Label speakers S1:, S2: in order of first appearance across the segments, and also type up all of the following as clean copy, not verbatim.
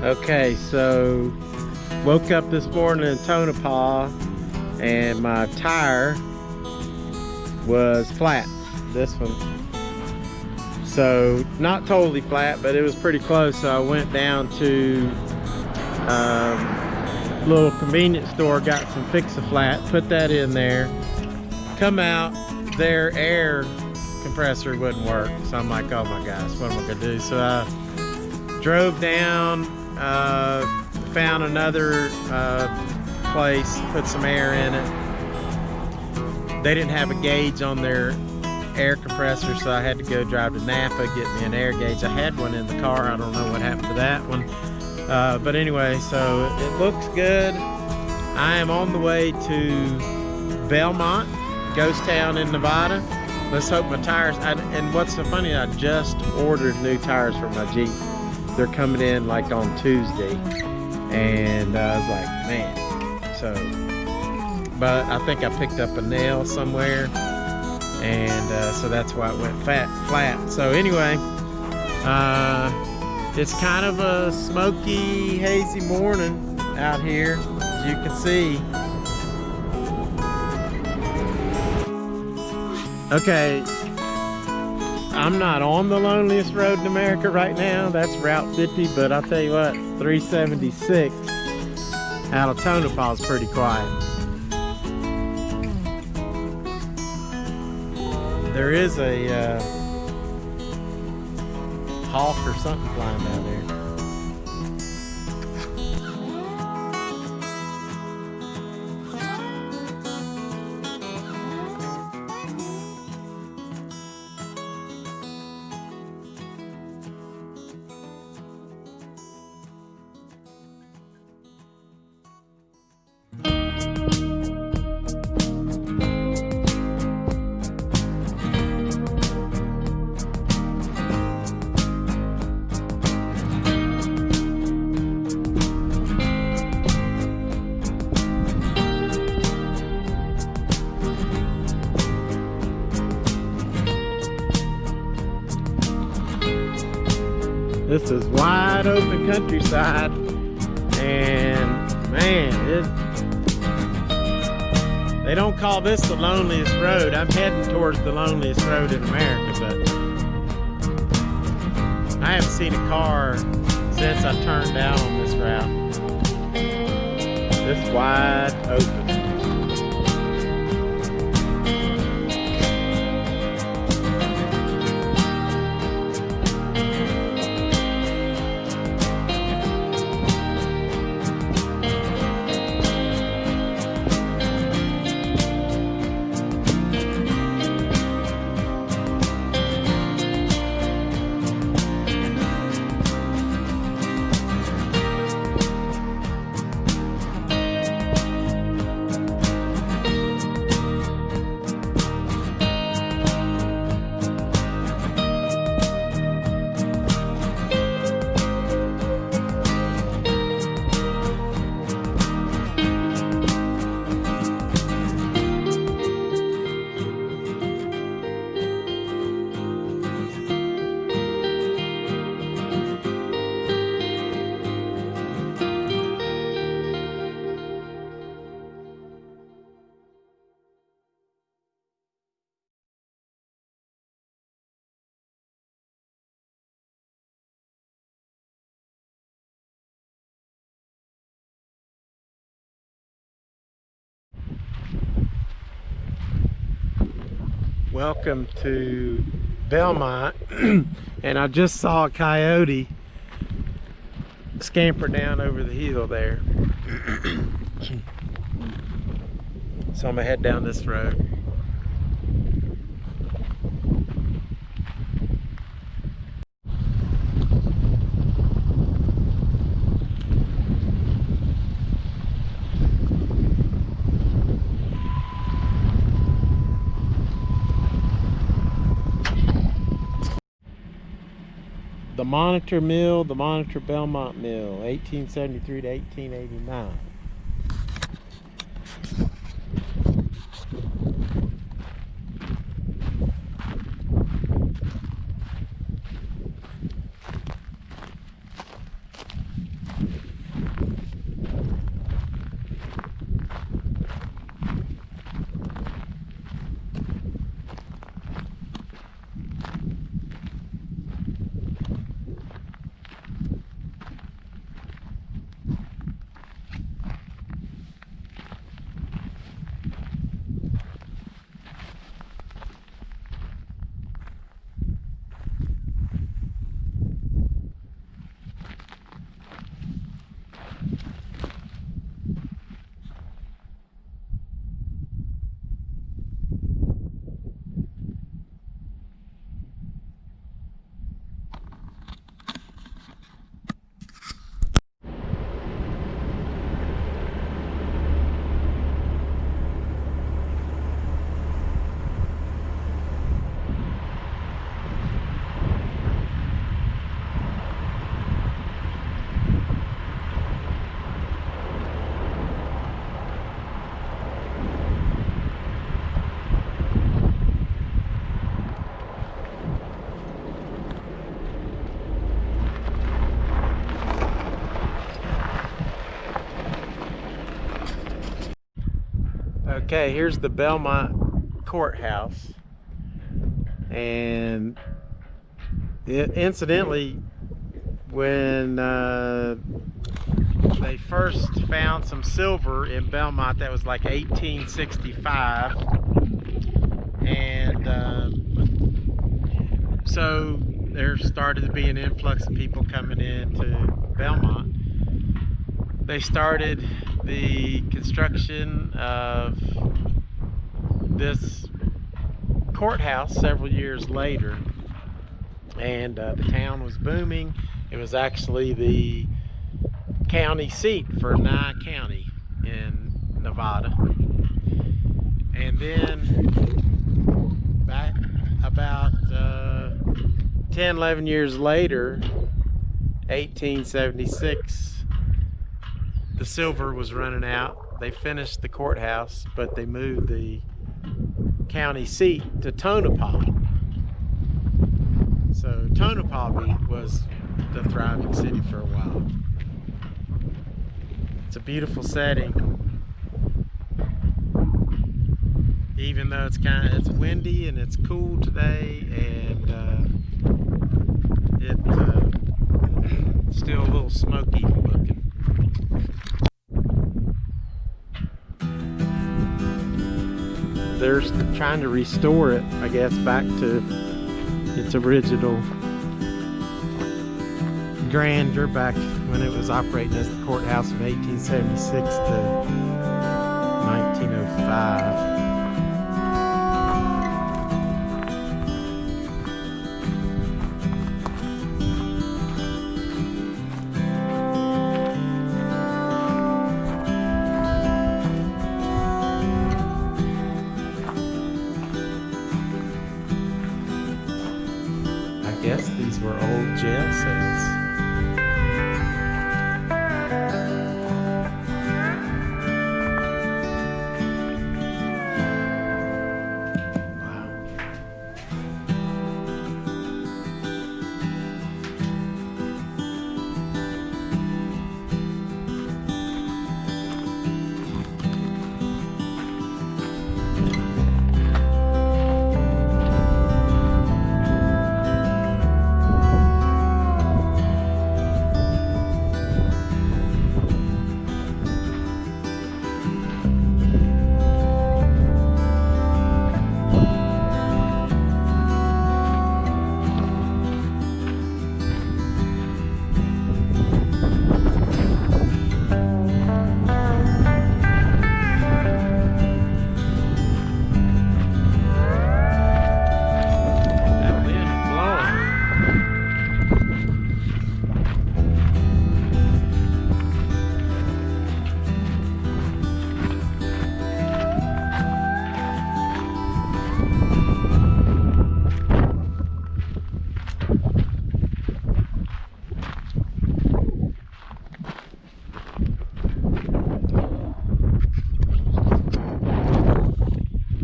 S1: Okay, so woke up this morning in Tonopah and my tire was flat, this one. So not totally flat, but it was pretty close. So I went down to little convenience store, got some Fix-A-Flat, put that in there. Come out, their air compressor wouldn't work. So I'm like, oh my gosh, what am I gonna do? So I drove down, found another place, put some air in it. They didn't have a gauge on their air compressor, so I had to go drive to Napa, get me an air gauge. I had one in the car, I don't know what happened to that one. But anyway, so it looks good. I am on the way to Belmont, ghost town in Nevada. Let's hope my tires, and what's so funny, I just ordered new tires for my Jeep. They're coming in like on Tuesday, and I was like, man. So, but I think I picked up a nail somewhere, and so that's why it went flat. So anyway, it's kind of a smoky, hazy morning out here, as you can see. Okay, I'm not on the loneliest road in America right now. That's Route 50, but I'll tell you what, 376 out of Tonopah is pretty quiet. There is a hawk or something flying down there. This is wide open countryside, and man, they don't call this the loneliest road. I'm heading towards the loneliest road in America, but I haven't seen a car since I turned down on this route. This wide open. Welcome to Belmont, and I just saw a coyote scamper down over the hill there. So I'm gonna head down this road. The Monitor Mill, the Monitor Belmont Mill, 1873 to 1889. Okay, here's the Belmont Courthouse, and incidentally, when they first found some silver in Belmont, that was like 1865, and so there started to be an influx of people coming into Belmont. They started the construction of this courthouse several years later, and the town was booming. It was actually the county seat for Nye County in Nevada. And then back about 10, 11 years later, 1876, the silver was running out. They finished the courthouse, but they moved the county seat to Tonopah. So Tonopah was the thriving city for a while. It's a beautiful setting, even though it's windy and it's cool today, and it's still a little smoky looking. They're trying to restore it, I guess, back to its original grandeur back when it was operating as the courthouse from 1876 to 1905. I guess these were old jail cells.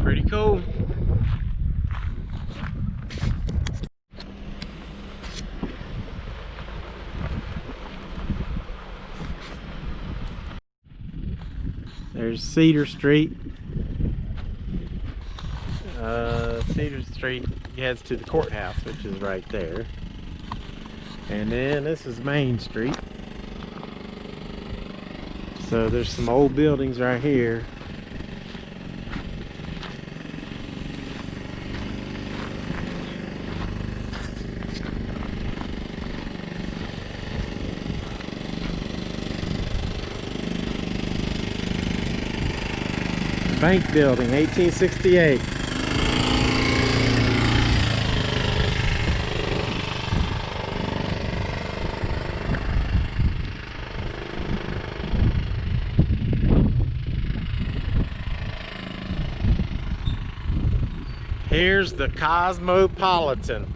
S1: Pretty cool. There's Cedar Street. Cedar Street heads to the courthouse, which is right there. And then this is Main Street. So there's some old buildings right here. Bank building, 1868. Here's the Cosmopolitan.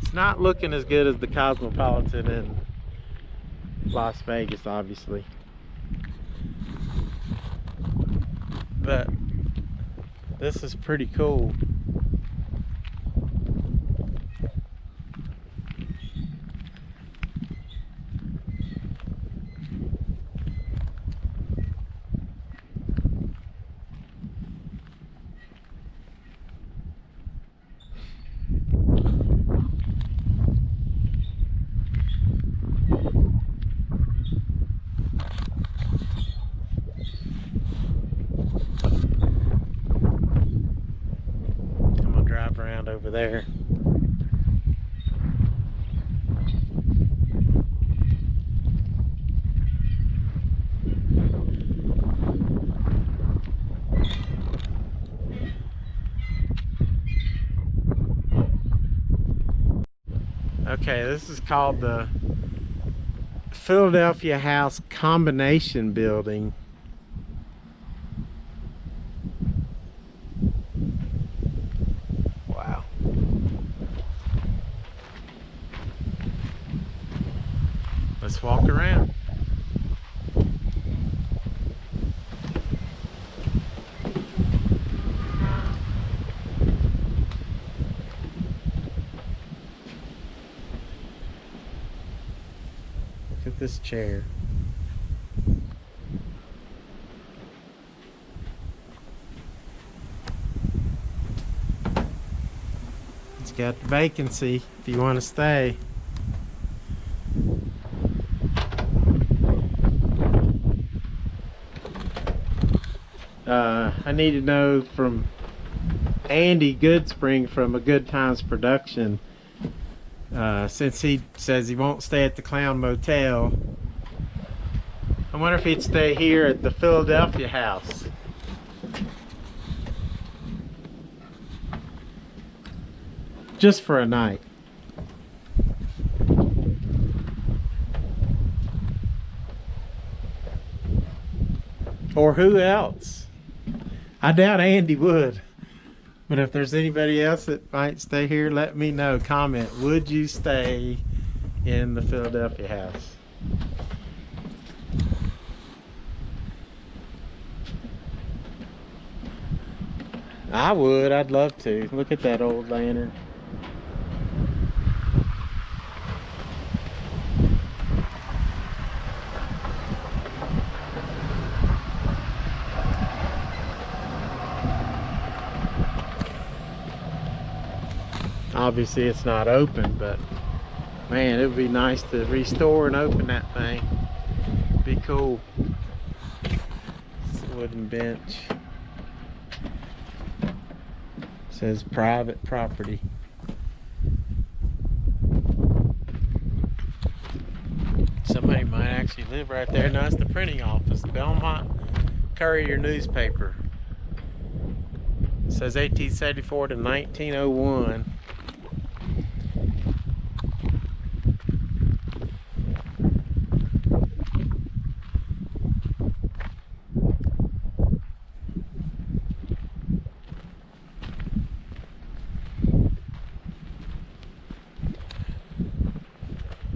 S1: It's not looking as good as the Cosmopolitan in Las Vegas, obviously. But this is pretty cool. there. Okay, this is called the Philadelphia House Combination Building. Wow. Let's walk around. Look at this chair. It's got vacancy if you want to stay. I need to know from Andy Goodspring from A Good Times Production, since he says he won't stay at the Clown Motel, I wonder if he'd stay here at the Philadelphia House. Just for a night. Or who else? I doubt Andy would. But if there's anybody else that might stay here, let me know. Comment, would you stay in the Philadelphia House? I would. I'd love to. Look at that old lantern. Obviously it's not open, but man, it would be nice to restore and open that thing. Be cool. It's a wooden bench. It says private property. Somebody might actually live right there. No, it's the printing office, Belmont Courier newspaper. It says 1874 to 1901.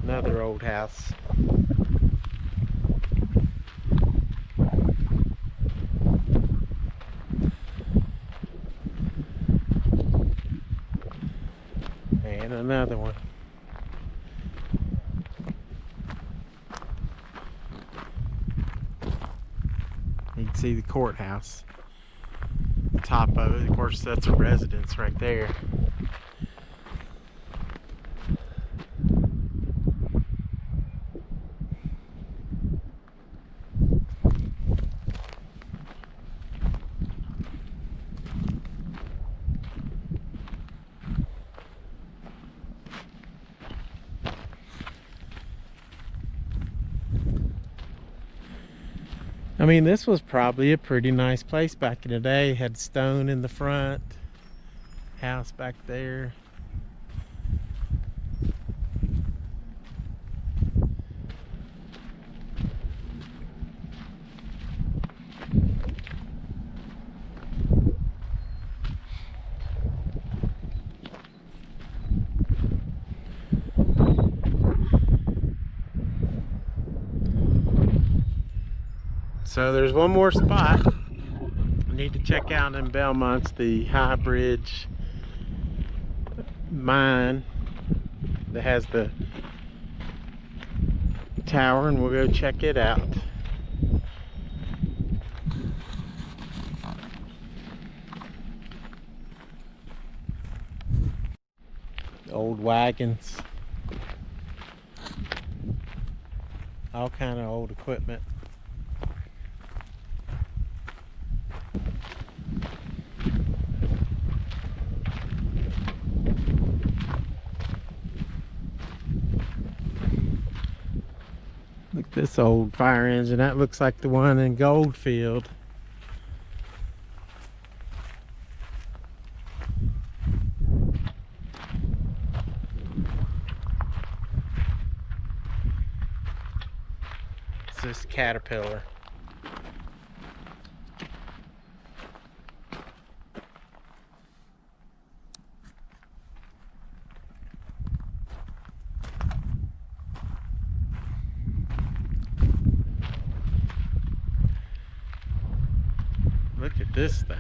S1: Another old house. And another one. You can see the courthouse. Top of it, of course, that's a residence right there. I mean, this was probably a pretty nice place back in the day. Had stone in the front, house back there. So there's one more spot I need to check out in Belmont's, the High Bridge mine that has the tower, and we'll go check it out. Old wagons, all kind of old equipment. Look at this old fire engine. That looks like the one in Goldfield. It's this Caterpillar. Look at this thing.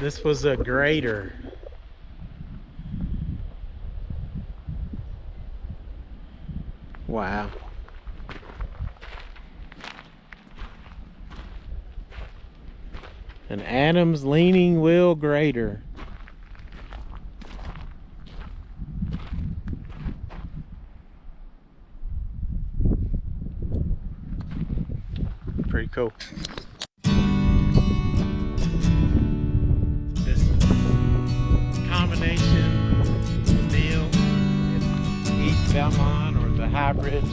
S1: This was a grader. Wow. An Adams leaning wheel grader. Pretty cool. This combination meal, eat Belmont or the hybrid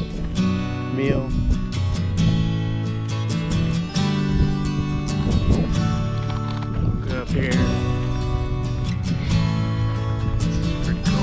S1: meal. Look up here. This is pretty cool.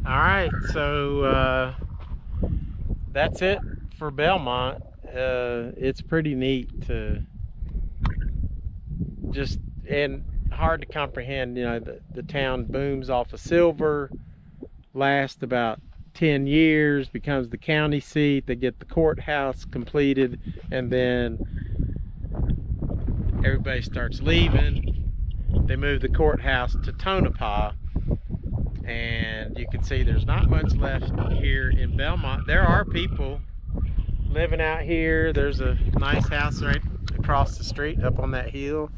S1: Alright, so that's it for Belmont. It's pretty neat to just, and hard to comprehend, you know, the town booms off of silver, lasts about 10 years, becomes the county seat, they get the courthouse completed, and then everybody starts leaving. They move the courthouse to Tonopah, And you can see there's not much left here in Belmont. There are people living out here. There's a nice house right across the street up on that hill.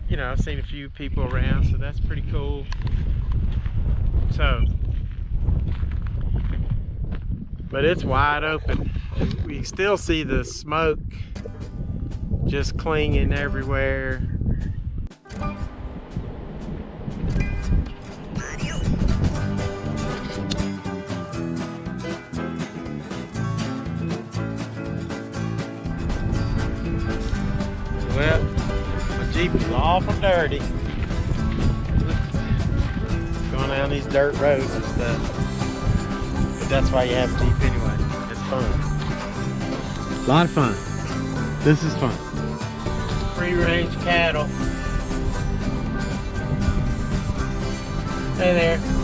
S1: You know, I've seen a few people around, so that's pretty cool. So, but it's wide open. We still see the smoke just clinging everywhere. Well, my Jeep is awful dirty. Going down these dirt roads and stuff. But that's why you have a Jeep anyway. It's fun. A lot of fun. This is fun. Free range cattle. Hey there.